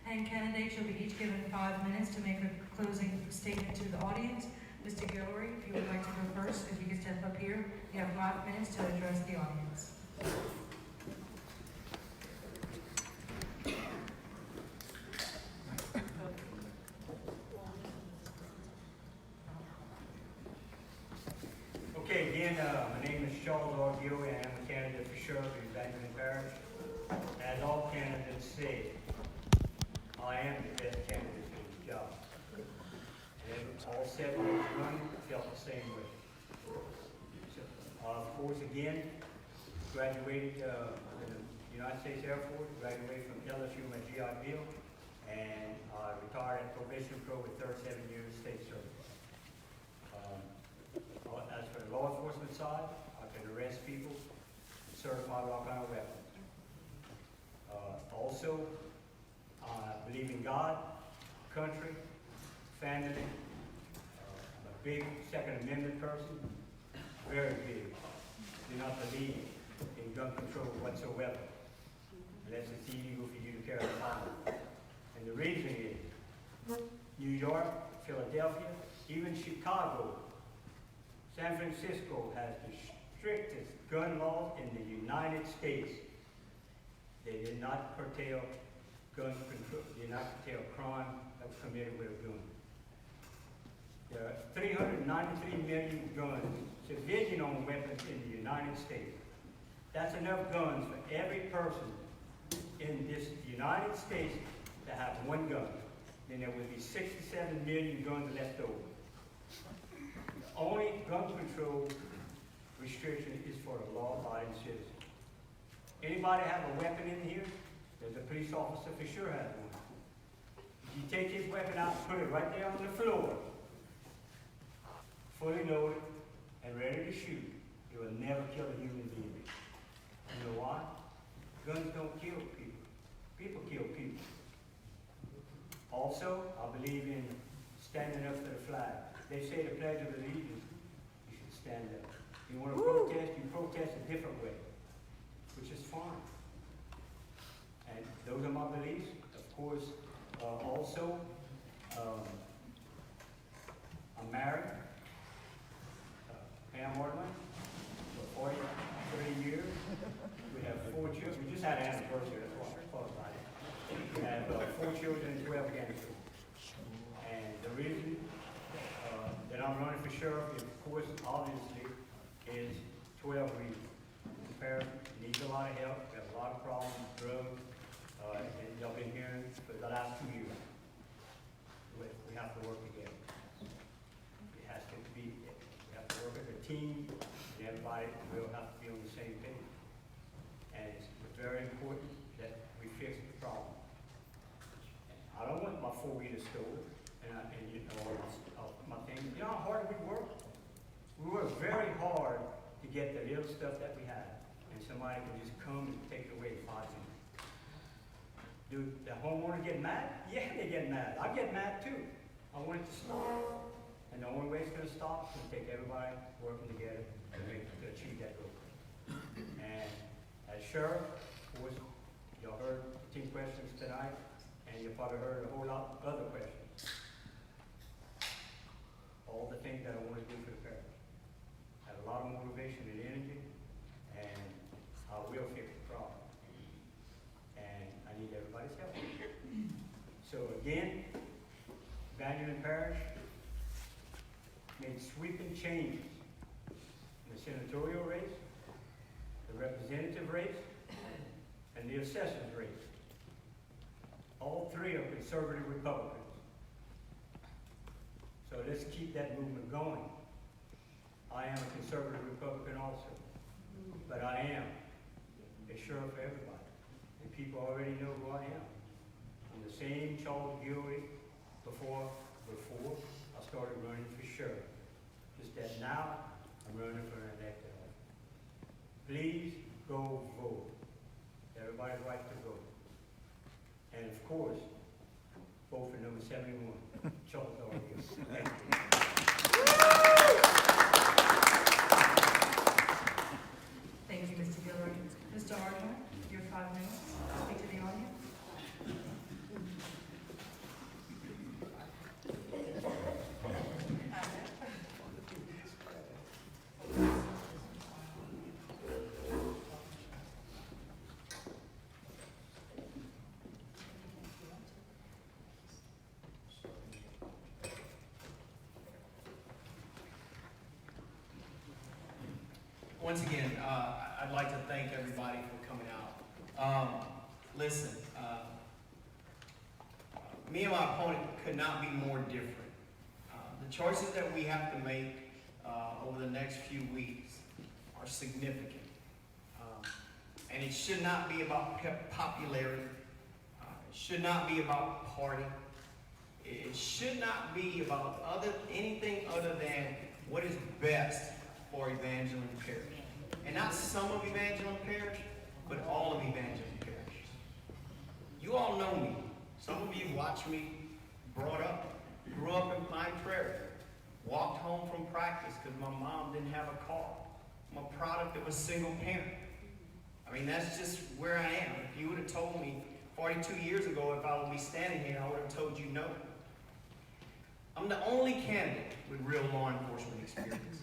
And candidates will be each given 5 minutes to make a closing statement to the audience. Mr. Guillory, if you would like to go first, if you could step up here, you have 5 minutes to address the audience. Okay, again, my name is Charles R. Gilroy. I am a candidate for sheriff in Benjamin Parish. As all candidates say, I am the best candidate for this job. And all 7 years running felt the same way. So, of course, again, graduated in the United States Air Force, graduated from LSU with my GI Bill, and retired at probation pro with 37 years state service. As for the law enforcement side, I can arrest people, certify all kind of weapons. Also, I believe in God, country, family. I'm a big Second Amendment person, very big. Do not believe in gun control whatsoever, unless it's illegal for you to carry a firearm. And the reason is, New York, Philadelphia, even Chicago, San Francisco has the strictest gun laws in the United States. They did not curtail gun control, did not curtail crime that was committed with a gun. There are 393 million guns, civilian-owned weapons in the United States. That's enough guns for every person in this United States to have one gun. Then there would be 67 million guns left over. The only gun control restriction is for a law-abiding citizen. Anybody have a weapon in here? There's a police officer for sure has one. If you take his weapon out and put it right there on the floor, fully loaded and ready to shoot, it will never kill a human being. You know why? Guns don't kill people. People kill people. Also, I believe in standing up for the flag. They say the Pledge of Allegiance, you should stand up. You want to protest, you protest a different way, which is fine. And those are my beliefs. Of course, also, I'm married, Pam Ortland, for 43 years. children in 12 Gannett School. And the reason that I'm running for sheriff is, of course, obviously, is 12 reasons. The parish needs a lot of help. We have a lot of problems, drugs, and y'all been hearing for the last 2 years. We have to work together. It has to be, we have to work as a team, and everybody will have to be on the same page. And it's very important that we fix the problem. I don't want my 4-wheeler stolen, and you know, my thing. You know how hard we work? We work very hard to get the little stuff that we have, and somebody can just come and take it away in 5 minutes. Do the homeowners get mad? Yeah, they get mad. I get mad too. I want it to stop. And the only way it's going to stop is to take everybody working together to achieve that goal. And as sheriff, of course, y'all heard 15 questions tonight, and you probably heard a whole lot of other questions. All the things that I want to do for the parish. I have a lot of motivation and energy, and I will fix the problem. And I need everybody's help. So again, Evangeline Parish made sweeping changes in the senatorial race, the representative race, and the assessors race. All 3 are conservative Republicans. So let's keep that movement going. I am a conservative Republican also, but I am a sheriff for everybody. And people already know who I am. I'm the same Charles Gilroy before I started running for sheriff. Just that now I'm running for an elected office. Please go vote. Everybody's right to vote. And of course, vote for number 71, Charles Gilroy. Thank you. Thank you, Mr. Gilroy. Mr. Ardman, your 5 minutes. Speak to the audience. Once again, I'd like to thank everybody for coming out. Listen, me and my opponent could not be more different. The choices that we have to make over the next few weeks are significant. And it should not be about popularity. It should not be about party. It should not be about anything other than what is best for Evangeline Parish. And not some of Evangeline Parish, but all of Evangeline Parish. You all know me. Some of you watched me brought up. Grew up in Pine Prairie. Walked home from practice because my mom didn't have a car. I'm a product of a single parent. I mean, that's just where I am. If you would have told me 42 years ago if I would be standing here, I would have told you no. I'm the only candidate with real law enforcement experience.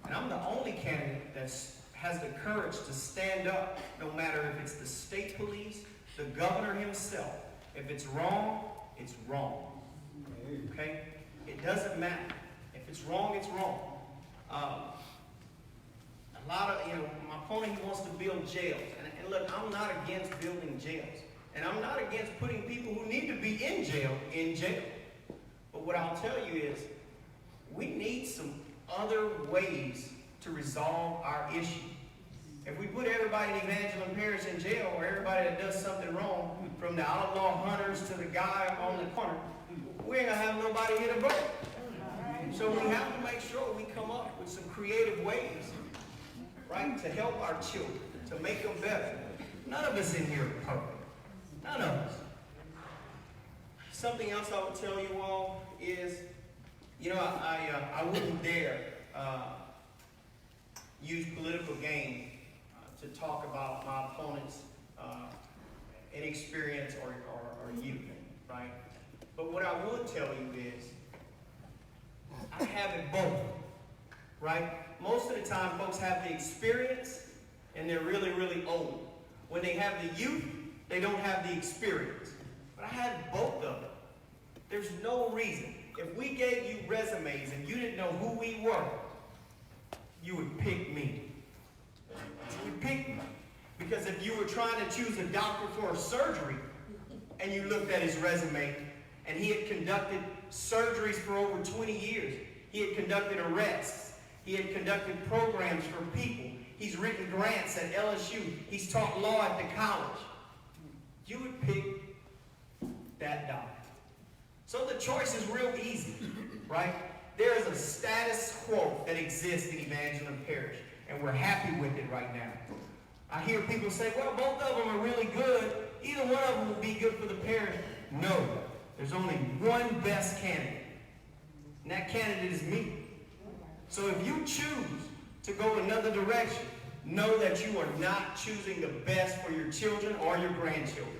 And I'm the only candidate that has the courage to stand up, no matter if it's the state police, the governor himself. If it's wrong, it's wrong. Okay? It doesn't matter. If it's wrong, it's wrong. A lot of, my opponent, he wants to build jails. And look, I'm not against building jails. And I'm not against putting people who need to be in jail. But what I'll tell you is, we need some other ways to resolve our issue. If we put everybody in Evangeline Parish in jail, or everybody that does something wrong, from the outlaw hunters to the guy on the corner, we ain't gonna have nobody here to vote. So we have to make sure we come up with some creative ways, right, to help our children, to make them better. None of us in here are perfect. None of us. Something else I would tell you all is, I wouldn't dare use political gain to talk about my opponent's inexperience or youth, right? But what I would tell you is, I have it both, right? Most of the time, folks have the experience, and they're really, really old. When they have the youth, they don't have the experience. but I had both of them. There's no reason. If we gave you resumes and you didn't know who we were, you would pick me. You would pick me. Because if you were trying to choose a doctor for a surgery and you looked at his resume and he had conducted surgeries for over 20 years, he had conducted arrests, he had conducted programs for people, he's written grants at LSU, he's taught law at the college, you would pick that doctor. So the choice is real easy, right? There is a status quo that exists in Evangeline Parish, and we're happy with it right now. I hear people say, well, both of them are really good. Either one of them will be good for the parish. No, there's only one best candidate, and that candidate is me. So if you choose to go another direction, know that you are not choosing the best for your children or your grandchildren.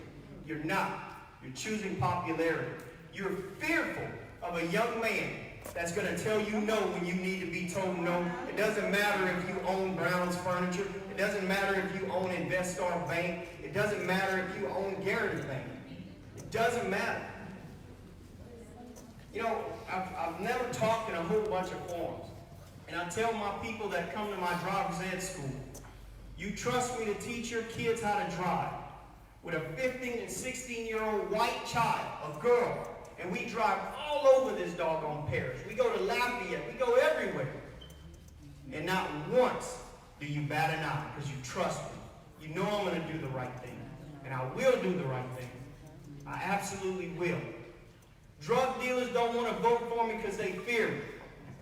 You're not. You're choosing popularity. You're fearful of a young man that's going to tell you no when you need to be told no. It doesn't matter if you own Brown's Furniture. It doesn't matter if you own Investar Bank. It doesn't matter if you own Garrity Bank. It doesn't matter. You know, I've never talked in a whole bunch of forums. And I tell my people that come to my driver's ed school, you trust me to teach your kids how to drive. With a 15 and 16-year-old white child, a girl, and we drive all over this doggone parish. We go to Lafayette. We go everywhere. And not once do you bat an eye because you trust me. You know I'm going to do the right thing. And I will do the right thing. I absolutely will. Drug dealers don't want to vote for me because they fear me.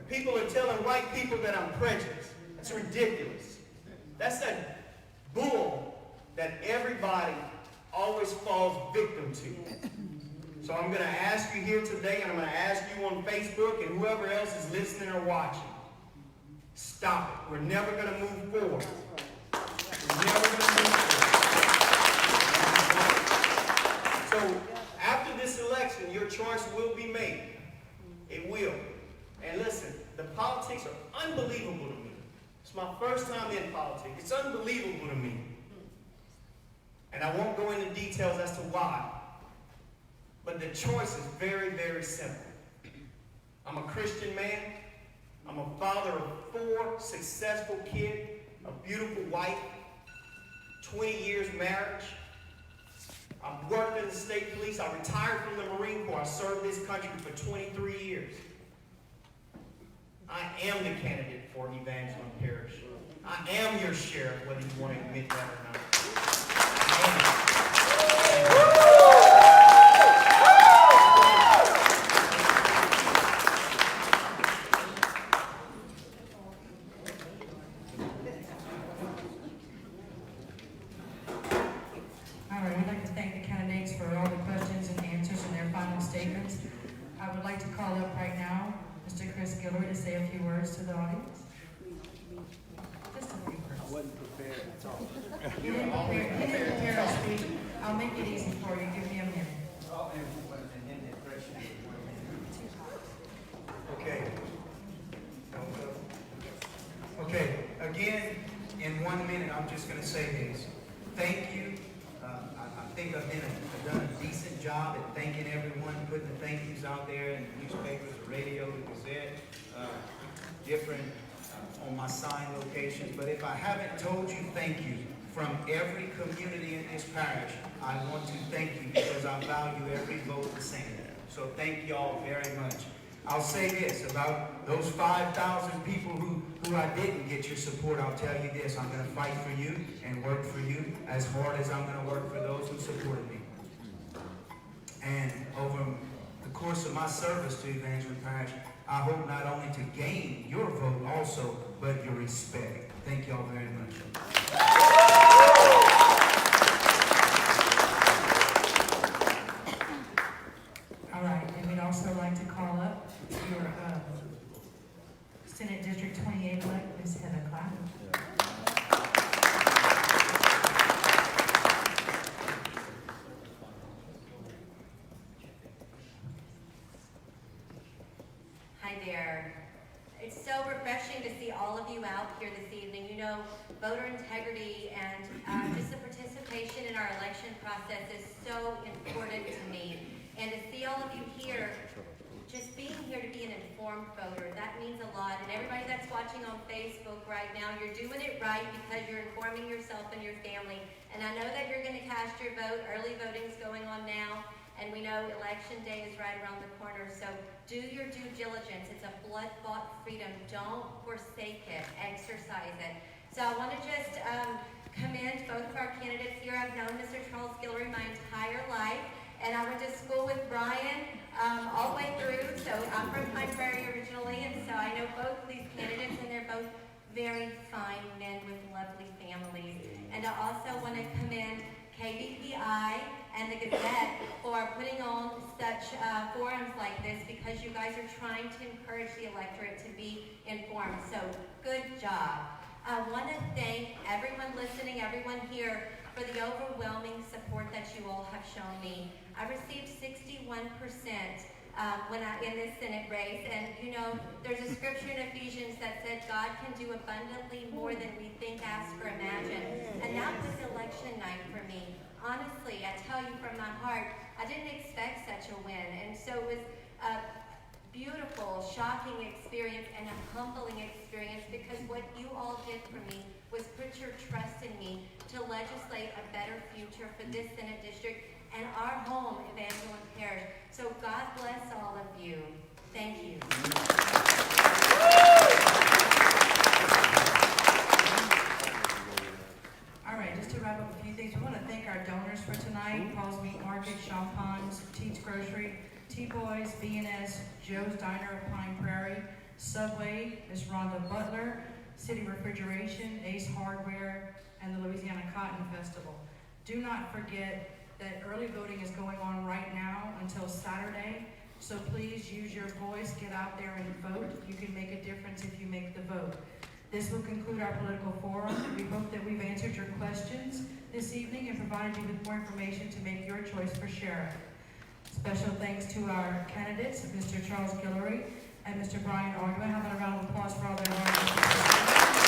People are telling white people that I'm prejudiced. That's ridiculous. That's that bull that everybody always falls victim to. So I'm going to ask you here today, and I'm going to ask you on Facebook and whoever else is listening or watching. Stop it. We're never going to move forward. We're never going to move forward. So after this election, your choice will be made. It will. And listen, the politics are unbelievable to me. It's my first time in politics. It's unbelievable to me. And I won't go into details as to why. But the choice is very, very simple. I'm a Christian man. I'm a father of 4 successful kids, a beautiful wife, 20 years marriage. I've worked in the state police. I retired from the Marine Corps. I served this country for 23 years. I am the candidate for Evangeline Parish. I am your sheriff, whether you want to admit that or not. All right, we'd like to thank the candidates for all the questions and answers and their final statements. I would like to call up right now Mr. Chris Gilroy to say a few words to the audience. Just a few words. I wasn't prepared to talk. He didn't prepare a speech. I'll make it easy for you. Give me a minute. Okay. Okay, again, in 1 minute, I'm just going to say this. Thank you. I think I've done a decent job at thanking everyone, putting the thank yous out there in the newspapers, the radio, the Gazette, different on my sign locations. But if I haven't told you thank you from every community in this parish, I want to thank you because I value every vote the same. So thank you all very much. I'll say this about those 5,000 people who I didn't get your support. I'll tell you this, I'm going to fight for you and work for you as hard as I'm going to work for those who supported me. And over the course of my service to Evangeline Parish, I hope not only to gain your vote also, but your respect. Thank you all very much. All right, and we'd also like to call up your Senate District 28 elect, Ms. Heather Platte. Hi there. It's so refreshing to see all of you out here this evening. You know, voter integrity and just the participation in our election process is so important to me. all of you here, just being here to be an informed voter, that means a lot. And everybody that's watching on Facebook right now, you're doing it right because you're informing yourself and your family. And I know that you're going to cast your vote. Early voting's going on now. And we know Election Day is right around the corner. So do your due diligence. It's a blood-bought freedom. Don't forsake it. Exercise it. So I want to just commend both of our candidates here. I've known Mr. Charles Guillory my entire life. And I went to school with Brian all the way through, so I'm from Pine Prairie originally, and so I know both of these candidates, and they're both very fine men with lovely families. And I also want to commend KBPI and the Gazette for putting on such forums like this, because you guys are trying to encourage the electorate to be informed, so good job. I want to thank everyone listening, everyone here, for the overwhelming support that you all have shown me. I received 61% in this Senate race, and you know, there's a scripture in Ephesians that said God can do abundantly more than we think, ask, or imagine. And that was election night for me. Honestly, I tell you from my heart, I didn't expect such a win, and so it was a beautiful, shocking experience and a humbling experience, because what you all did for me was put your trust in me to legislate a better future for this Senate district and our home, Evangeline Parish. So God bless all of you. Thank you. All right, just to wrap up a few things, we want to thank our donors for tonight: Paul's Meat Market, Champagne's, Teats Grocery, T-Boys, B&S, Joe's Diner of Pine Prairie, Subway, Miss Rhonda Butler, City Refrigeration, Ace Hardware, and the Louisiana Cotton Festival. Do not forget that early voting is going on right now until Saturday, so please use your voice, get out there and vote. You can make a difference if you make the vote. This will conclude our political forum. We hope that we've answered your questions this evening and provided you with more information to make your choice for sheriff. Special thanks to our candidates, Mr. Charles Guillory and Mr. Brian Argument. How about a round of applause for all their hard work?